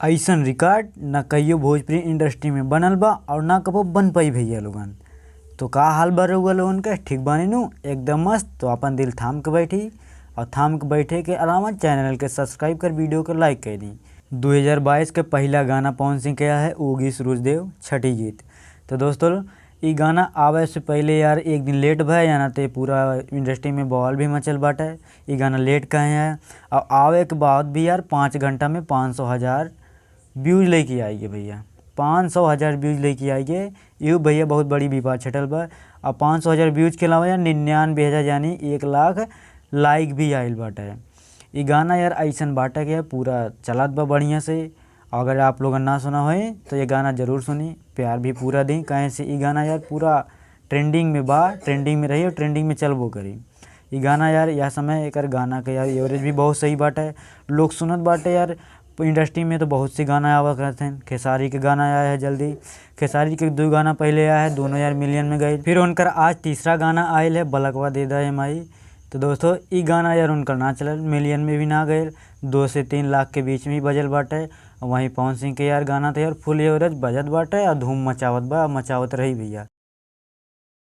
ऐसन रिकॉर्ड ना कहियो भोजपुरी इंडस्ट्री में बनल बा और ना कबो बन पाई भैया लोगन। तो का हाल बा रउआ लोगन के, ठीक बानी नु? एकदम मस्त। तो अपन दिल थाम के बैठी और थाम के बैठे के अलावा चैनल के सब्सक्राइब कर, वीडियो के लाइक कर दी। 2022 के पहला गाना पवन सिंह के है उगी सूरजदेव छठी गीत। तो दोस्तों ई गाना आवे से पहले यार एक दिन लेट भय या ना ते पूरा इंडस्ट्री में बवाल भी मचल बाटे। ई गाना लेट कहे है और आवे के बाद भी यार 5 घंटा में 500,000 व्यूज लेके आइए भैया। 500,000 व्यूज लेके आइए। यू भैया बहुत बड़ी विवाद छटल बा। और 500,000 व्यूज के अलावा यार 99,000 यानी 1 लाख लाइक भी आयल बाटे। ये गाना यार ऐसन बाटे कि पूरा चलत बा बढ़िया से। अगर आप लोग ना सुना होए तो ये गाना ज़रूर सुनी, प्यार भी पूरा दी। कहीं से ये गाना यार पूरा ट्रेंडिंग में बा, ट्रेंडिंग में रही और ट्रेंडिंग में चलबो करी। ये गाना यार यह समय एक गाना के यार एवरेज भी बहुत सही बाटे, लोग सुनत बाटे यार। इंडस्ट्री में तो बहुत सी गाना आवा करते हैं। खेसारी के गाना आया है जल्दी, खेसारी के 2 गाना पहले आया है, दोनों यार मिलियन में गए। फिर उनका आज तीसरा गाना आयल है बलकवा दे दा माई। तो दोस्तों ये गाना यार उनका ना चलल, मिलियन में भी ना गए, 2 से 3 लाख के बीच में ही बजल बाटे। वहीं पवन सिंह के यार गाना तो यार फुल एवरेज बजत बाटे और धूम मचावत बा, मचावत रही भैया।